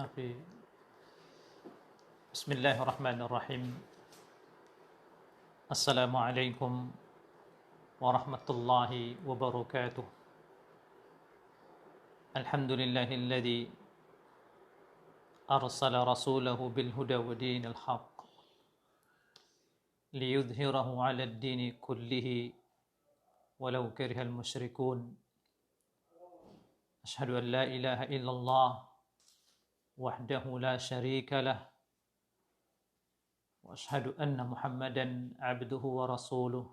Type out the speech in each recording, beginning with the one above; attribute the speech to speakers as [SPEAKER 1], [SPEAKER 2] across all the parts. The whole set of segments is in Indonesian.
[SPEAKER 1] Hafiz. Bismillahirrahmanirrahim. Assalamualaikum warahmatullahi wabarakatuh. Alhamdulillahilladzi arsala rasulahu bil huda wa dinil haqq liyudhhirahu 'alad dini kullihi walau karihal musyrikun. Asyhadu an la ilaha illallah wahdahu la syarika lah wa asyhadu anna Muhammadan 'abduhu wa rasuluh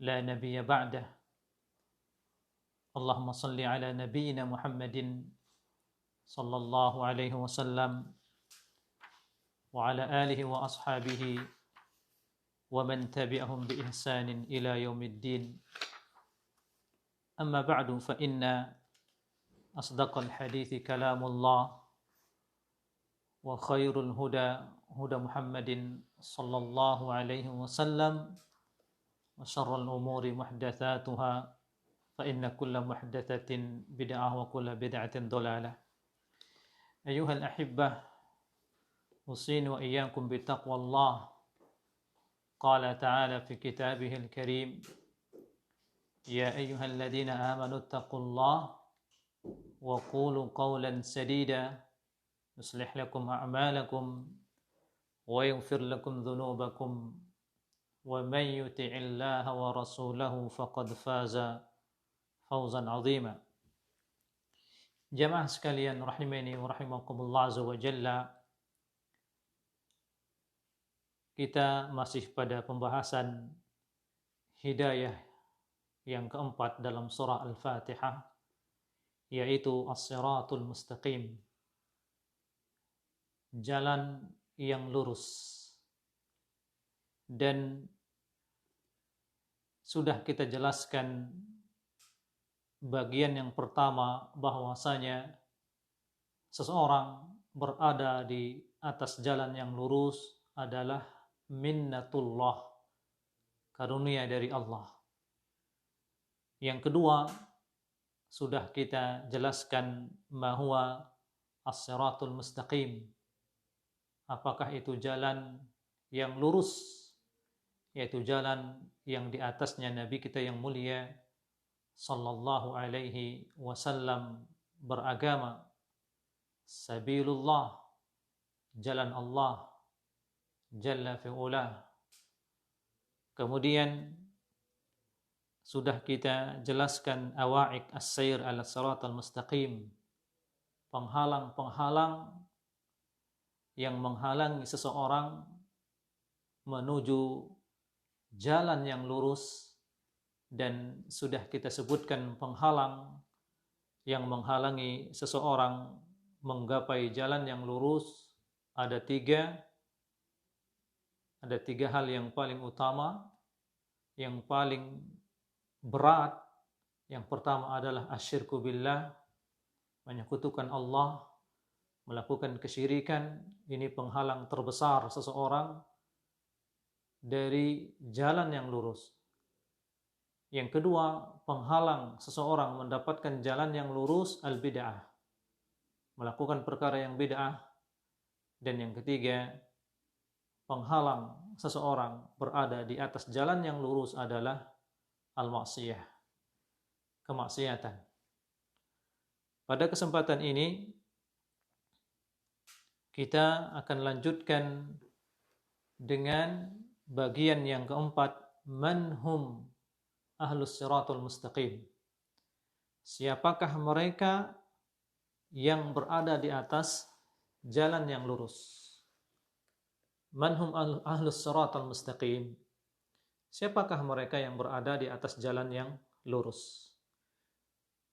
[SPEAKER 1] la nabiyya ba'dah. Allahumma salli ala nabiyyina Muhammadin sallallahu alaihi wasallam wa ala alihi wa ashabihi wa man tabi'ahum bi ihsanin ila yaumiddin. Amma ba'du, fa inna asdaqal hadithi kalamullah wa khairul huda huda Muhammadin sallallahu alaihi wasallam wa syarrul umuri muhdatsatuha fa inna kulla muhdatsatin bid'ah wa kulla bid'atin dhalalah. Ayyuhal ahibbah, usini wa iyyakum bittaqwallah. Qala ta'ala fi kitabihil karim, ya ayyuhalladzina amanu ittaqullaha wa qulu qawlan sadida yuslih lakum a'malakum wa yaghfir lakum dhunubakum wa man yuti'illaha wa rasulahu faqad faza fawzan 'azima. Jamaah sekalian rahimani wa rahimakumullah azza wa jalla, kita masih pada pembahasan hidayah yang keempat dalam surah Al-Fatihah, yaitu as-siratul mustaqim, jalan yang lurus. Dan sudah kita jelaskan bagian yang pertama, bahwasanya seseorang berada di atas jalan yang lurus adalah minnatullah, karunia dari Allah. Yang kedua, sudah kita jelaskan bahwa as-siratul mustaqim, apakah itu jalan yang lurus, yaitu jalan yang di atasnya Nabi kita yang mulia sallallahu alaihi wasallam beragama, sabilullah, jalan Allah jalla fi'ula. Kemudian sudah kita jelaskan awa'ik as-sayr ala siratal mustaqim, penghalang-penghalang yang menghalangi seseorang menuju jalan yang lurus. Dan sudah kita sebutkan penghalang yang menghalangi seseorang menggapai jalan yang lurus ada tiga hal yang paling utama, yang paling berat. Yang pertama adalah asyirku billah, menyekutukan Allah, melakukan kesyirikan. Ini penghalang terbesar seseorang dari jalan yang lurus. Yang kedua, penghalang seseorang mendapatkan jalan yang lurus, al-bid'ah, melakukan perkara yang bid'ah. Dan yang ketiga, penghalang seseorang berada di atas jalan yang lurus adalah al-ma'siyah, kemaksiatan. Pada kesempatan ini kita akan lanjutkan dengan bagian yang keempat, manhum ahlus siratul mustaqim. Siapakah mereka yang berada di atas jalan yang lurus? Manhum ahlus siratul mustaqim. Siapakah mereka yang berada di atas jalan yang lurus?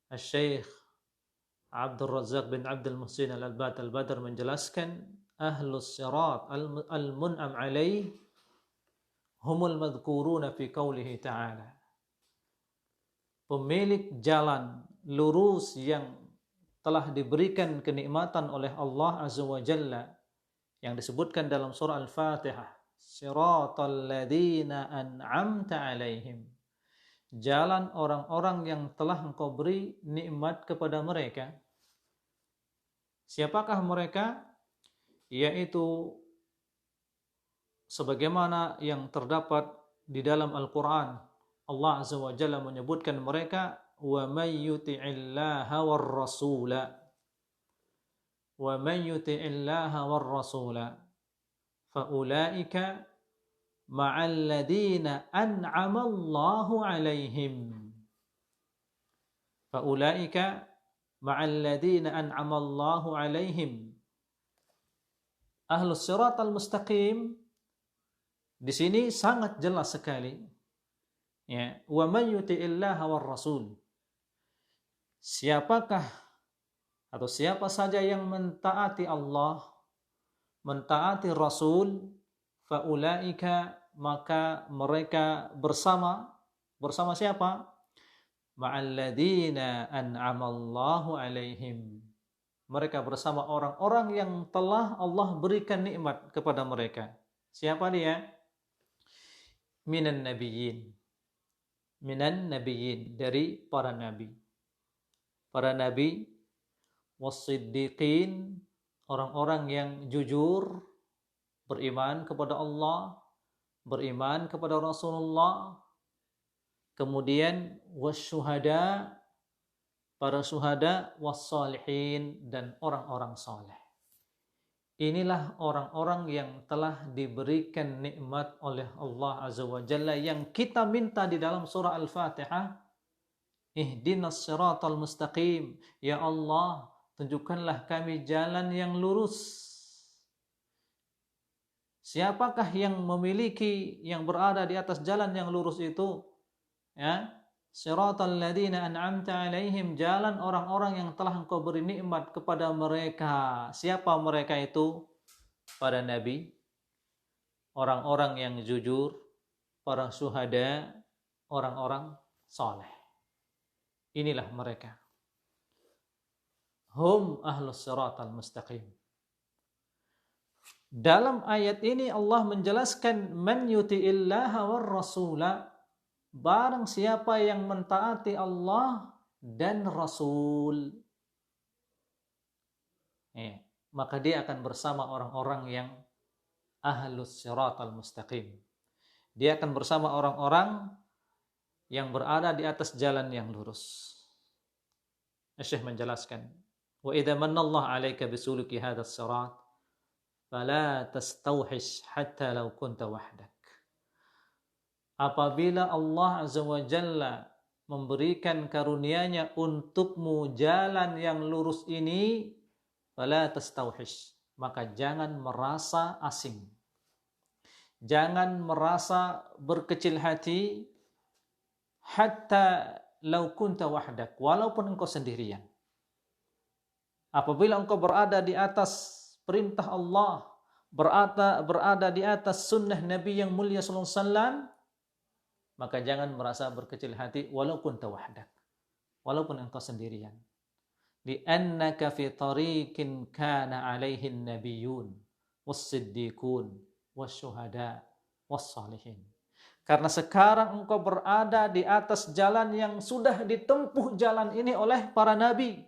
[SPEAKER 1] Asy-Syaikh Abdul Razzaq bin Abdul Muhsin Al-Albad Al-Badr menjelaskan, ahlus sirat al-mun'am alaih humul madhkuruna fi qawlihi ta'ala. Pemilik jalan lurus yang telah diberikan kenikmatan oleh Allah Azza wa Jalla, yang disebutkan dalam surah Al-Fatihah, siratal ladzina an'amta alaihim, jalan orang-orang yang telah Engkau beri nikmat kepada mereka. Siapakah mereka? Yaitu sebagaimana yang terdapat di dalam Al-Quran. Allah Azza wa Jalla menyebutkan mereka, wa may yuti'illaha war rasula, wa may yuti'illaha war rasula fa ulaika ma'al ladina an'ama Allahu 'alaihim, fa ulaika ma'al ladina an'ama Allahu 'alaihim. Ahlus siratal mustaqim di sini sangat jelas sekali. Ya, wa may yuti'illaha war rasul. Siapakah atau siapa saja yang mentaati Allah, mentaati Rasul, faulaika, maka mereka bersama siapa? Ma'alladina an'amallahu alaihim. Mereka bersama orang-orang yang telah Allah berikan nikmat kepada mereka. Siapa dia? Minan nabiyyin. Minan nabiyyin, dari para nabi. Para nabi, was-siddiqin, orang-orang yang jujur, beriman kepada Allah, beriman kepada Rasulullah, kemudian wasyuhada, para syuhada, was-salihin, dan orang-orang saleh. Inilah orang-orang yang telah diberikan nikmat oleh Allah Azza wa Jalla yang kita minta di dalam surah Al-Fatihah. Ihdinas siratal mustaqim. Ya Allah, tunjukkanlah kami jalan yang lurus. Siapakah yang memiliki, yang berada di atas jalan yang lurus itu? Ya, siratal ladzina an'amta alaihim, jalan orang-orang yang telah Engkau beri nikmat kepada mereka. Siapa mereka itu? Para nabi, orang-orang yang jujur, para syuhada, orang-orang saleh. Inilah mereka. Hum ahlus siratal mustaqim. Dalam ayat ini Allah menjelaskan man yuti'illaha war rasula, barang siapa yang mentaati Allah dan Rasul, maka dia akan bersama orang-orang yang ahlus siratal mustaqim. Dia akan bersama orang-orang yang berada di atas jalan yang lurus. Syekh menjelaskan, wa idza manallahu 'alaika bisuluki hadzal sirat fala tastawhish hatta law kunta wahdak. Apabila Allah Azza wa Jalla memberikan karunia-Nya untukmu jalan yang lurus ini, fala tastawhish, maka jangan merasa asing. Jangan merasa berkecil hati, hatta law kunta wahdak, walaupun engkau sendirian. Apabila engkau berada di atas perintah Allah, berada di atas sunnah Nabi yang mulia sallallahu alaihi wasallam, maka jangan merasa berkecil hati walaupun wahdak, walaupun engkau sendirian. Li'annaka fi tariqin kana alaihi an-nabiyyun was-siddiqun wasyuhada was-salihin. Karena sekarang engkau berada di atas jalan yang sudah ditempuh jalan ini oleh para nabi.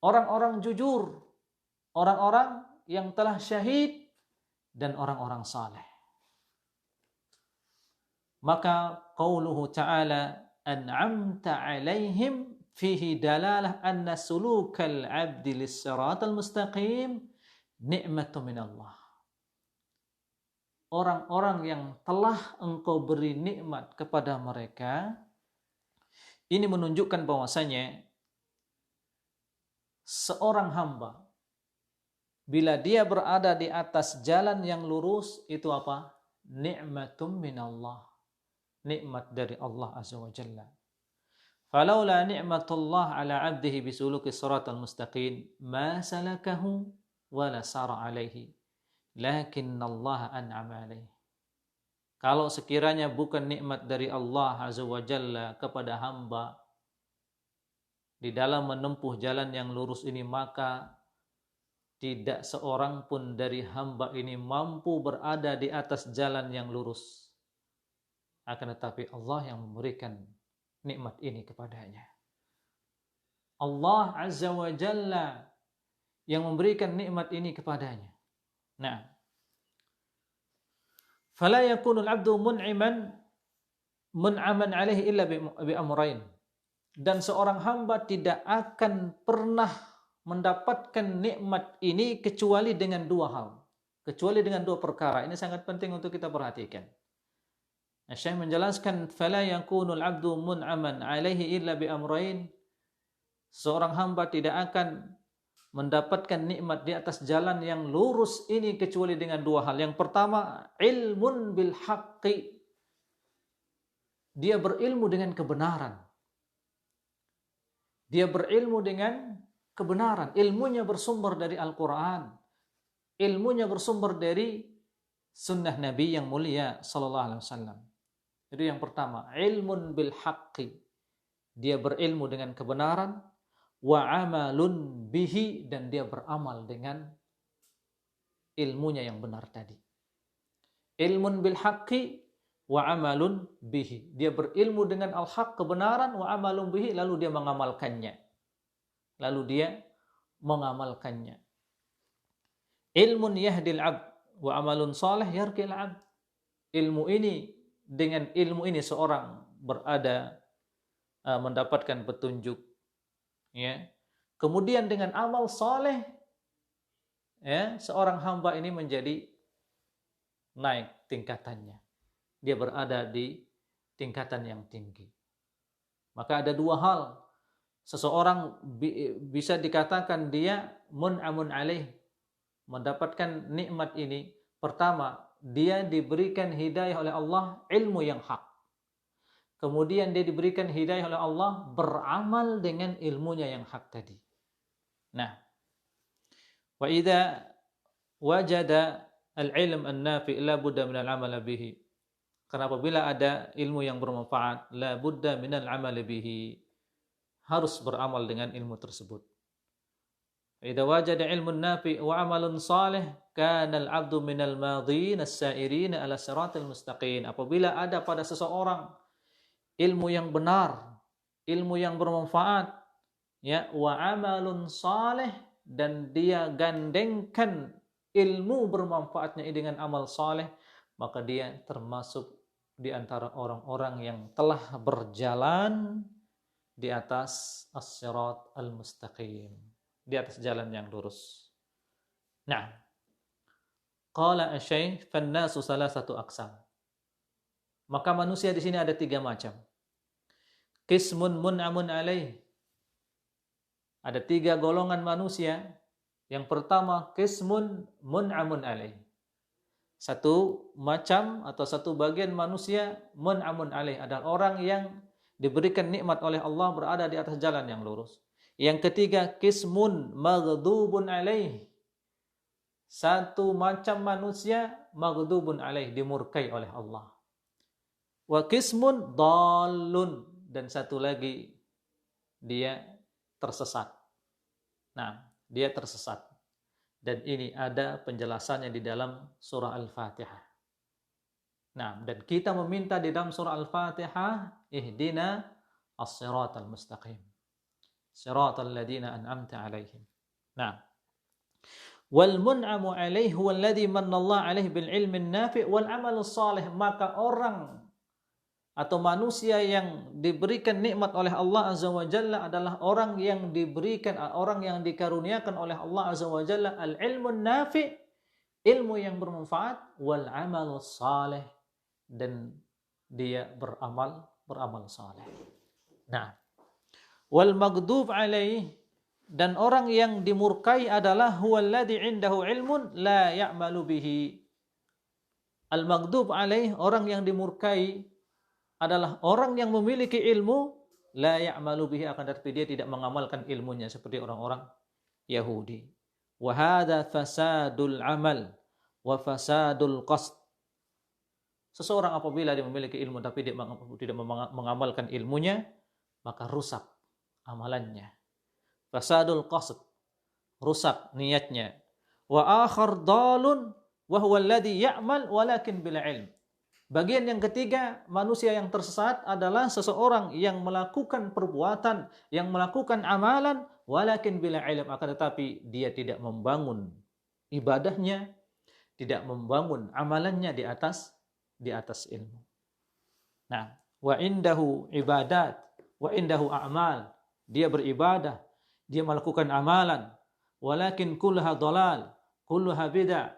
[SPEAKER 1] Orang-orang jujur, orang-orang yang telah syahid, dan orang-orang saleh. Maka qauluhu ta'ala an'amta 'alaihim fihi dalalah anna sulukal 'abdi lis-siratal mustaqim ni'matu minallah. Orang-orang yang telah engkau beri nikmat kepada mereka, ini menunjukkan bahwasanya seorang hamba bila dia berada di atas jalan yang lurus, itu apa? Ni'matum minallah. Nikmat dari Allah Azza wa Jalla. Falaula ni'matullah ala 'abdihi bisuluki siratal mustaqim ma salakahu wa la sara alaihi. Lakinnallaha an'ama alaihi. Kalau sekiranya bukan nikmat dari Allah Azza wa Jalla kepada hamba di dalam menempuh jalan yang lurus ini, maka tidak seorang pun dari hamba ini mampu berada di atas jalan yang lurus. Akan tetapi Allah yang memberikan nikmat ini kepadanya. Allah Azza wa Jalla yang memberikan nikmat ini kepadanya. Nah, fala yakunu al-'abdu mun'aman alaihi illa bi amrayn. Dan seorang hamba tidak akan pernah mendapatkan nikmat ini kecuali dengan dua hal. Kecuali dengan dua perkara. Ini sangat penting untuk kita perhatikan. Syekh menjelaskan fala yakunul 'abdu mun'aman 'alaihi illa bi amrayn. Seorang hamba tidak akan mendapatkan nikmat di atas jalan yang lurus ini kecuali dengan dua hal. Yang pertama, ilmun bil haqqi. Dia berilmu dengan kebenaran. Dia berilmu dengan kebenaran. Ilmunya bersumber dari Al-Qur'an. Ilmunya bersumber dari sunnah Nabi yang mulia sallallahu alaihi wasallam. Itu yang pertama, ilmun bil haqqi. Dia berilmu dengan kebenaran, wa amalun bihi, dan dia beramal dengan ilmunya yang benar tadi. Ilmun bil haqqi wa amalun bihi. Dia berilmu dengan al-haq, kebenaran, wa amalun bihi, lalu dia mengamalkannya. Ilmun yahdil abd wa amalun salih yarkil abd. Dengan ilmu ini seorang berada mendapatkan petunjuk, ya. Kemudian dengan amal saleh, ya, seorang hamba ini menjadi naik tingkatannya. Dia berada di tingkatan yang tinggi. Maka ada dua hal. Seseorang bisa dikatakan dia mun'amun alaih, mendapatkan nikmat ini. Pertama, dia diberikan hidayah oleh Allah, ilmu yang hak. Kemudian dia diberikan hidayah oleh Allah, beramal dengan ilmunya yang hak tadi. Nah, wa idza wajada al-ilm an-nafi' la budda min al-amal bihi. Karena apabila ada ilmu yang bermanfaat, la budda min al-amal bihi. Harus beramal dengan ilmu tersebut. Idza wajada ilmun nafi' wa amalun salih kana al-'abdu minal madhin as-sa'irin ala siratal mustaqim. Apabila ada pada seseorang ilmu yang benar, ilmu yang bermanfaat, ya, wa amalun salih, dan dia gandengkan ilmu bermanfaatnya dengan amal saleh, maka dia termasuk di antara orang-orang yang telah berjalan di atas as-sirat al-mustaqim, di atas jalan yang lurus. Nah, qala asy-syaikh fan-nasu salasatu aqsam. Maka manusia di sini ada tiga macam. Qismun mun'amun alaih. Ada tiga golongan manusia. Yang pertama, qismun mun'amun alaih. Satu macam atau satu bagian manusia mun'amun alaih adalah orang yang diberikan nikmat oleh Allah, berada di atas jalan yang lurus. Yang ketiga, qismun maghdubun alaih. Satu macam manusia maghdubun alaih, dimurkai oleh Allah. Wa qismun dallun, dan satu lagi dia tersesat. Nah, dia tersesat. Dan ini ada penjelasannya di dalam surah Al-Fatihah. Nah, dan kita meminta di dalam surah Al-Fatihah, ihdina as-siratal mustaqim, siratal ladzina an'amta alaihim. Nah, wal mun'amu alaihi huwa alladzi manna Allah alaihi bil ilmi nafi' wal amalus salih. Maka orang atau manusia yang diberikan nikmat oleh Allah Azza wa Jalla adalah orang yang diberikan, orang yang dikaruniakan oleh Allah Azza wa Jalla al-ilmun nafi', ilmu yang bermanfaat, wal amalus salih, dan dia beramal saleh. Nah, wal maghdub alaih, dan orang yang dimurkai adalah huwallazi indahu ilmun la ya'malu bihi. Al maghdub alaih, orang yang dimurkai adalah orang yang memiliki ilmu, la ya'malu bihi, akan tetapi dia tidak mengamalkan ilmunya, seperti orang-orang Yahudi. Wa hadza fasadul amal wa fasadul qasd. Seseorang apabila dia memiliki ilmu tapi dia tidak mengamalkan ilmunya, maka rusak amalannya. Fasadul qasd, rusak niatnya. Wa akhar dalun wa huwa alladhi ya'mal walakin bila ilm. Bagian yang ketiga, manusia yang tersesat adalah seseorang yang melakukan perbuatan, yang melakukan amalan, walakin bila ilm, akan tetapi dia tidak membangun ibadahnya, tidak membangun amalannya di atas ilmu. Nah, wa indahu ibadat, wa indahu a'mal. Dia beribadah, dia melakukan amalan, walakin kulluha dhalal, kulluha bid'ah.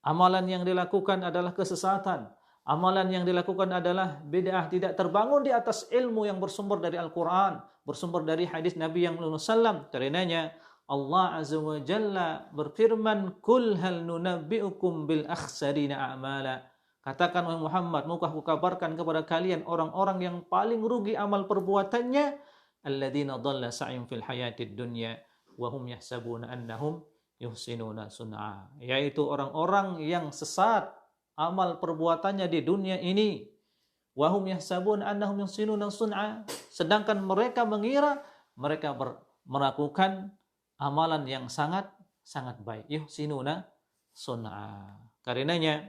[SPEAKER 1] Amalan yang dilakukan adalah kesesatan. Amalan yang dilakukan adalah bid'ah, tidak terbangun di atas ilmu yang bersumber dari Al-Quran, bersumber dari hadis Nabi yang SAW. Karenanya Allah Azza wa Jalla berfirman, "Qul hal nunabbi'ukum bil akhsarina a'mala." Katakan wahai Muhammad, maukah aku kabarkan kepada kalian orang-orang yang paling rugi amal perbuatannya, alladzina dhalla sa'yuhum fil hayatid dunya wa hum yahsabuna annahum yuhsinuna sun'a, yaitu orang-orang yang sesat amal perbuatannya di dunia ini, wa hum yahsabuna annahum yuhsinuna sun'a, sedangkan mereka mengira mereka melakukan amalan yang sangat baik, yuhsinuna sun'a. Karenanya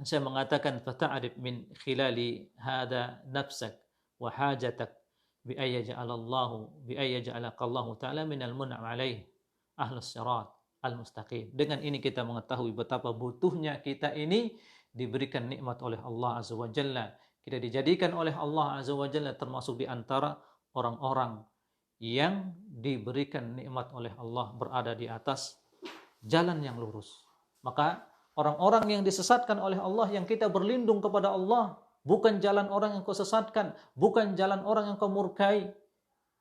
[SPEAKER 1] saya mengatakan fata'arif min khilali hada nafsak wa hajatak bi ayyaja'alakallahu ta'ala minal mun'am alaih ahlus sirat al-mustaqim. Dengan ini kita mengetahui betapa butuhnya kita ini diberikan nikmat oleh Allah Azza wa Jalla. Kita dijadikan oleh Allah Azza wa Jalla termasuk di antara orang-orang yang diberikan nikmat oleh Allah berada di atas jalan yang lurus. Maka orang-orang yang disesatkan oleh Allah, yang kita berlindung kepada Allah, bukan jalan orang yang kau sesatkan, bukan jalan orang yang kau murkai.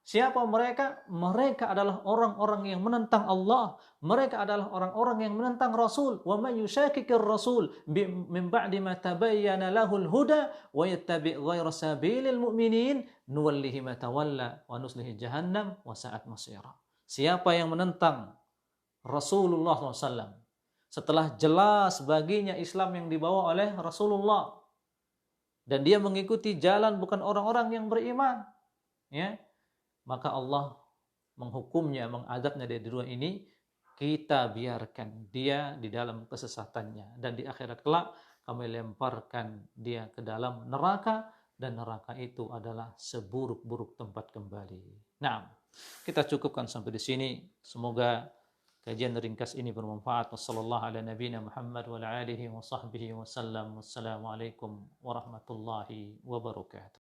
[SPEAKER 1] Siapa mereka? Mereka adalah orang-orang yang menentang Allah. Mereka adalah orang-orang yang menentang Rasul. Wa man yushaqiqir rasul min ba'di ma tabayyana lahul huda wa yattabi' ghayra sabilil mu'minin nuwallihi ma tawalla wa nuslihi jahannam wa sa'at masira. Siapa yang menentang Rasulullah SAW setelah jelas baginya Islam yang dibawa oleh Rasulullah, dan dia mengikuti jalan bukan orang-orang yang beriman, ya, maka Allah menghukumnya, mengadabnya dari dunia ini. Kita biarkan dia di dalam kesesatannya, dan di akhirat kelak kami lemparkan dia ke dalam neraka, dan neraka itu adalah seburuk-buruk tempat kembali. Nah, kita cukupkan sampai di sini. Semoga kajian ringkas ini bermanfaat. Wassallallahu ala nabiyina Muhammad wa ala alihi wa sahbihi wa sallam. Wassalamualaikum warahmatullahi wabarakatuh.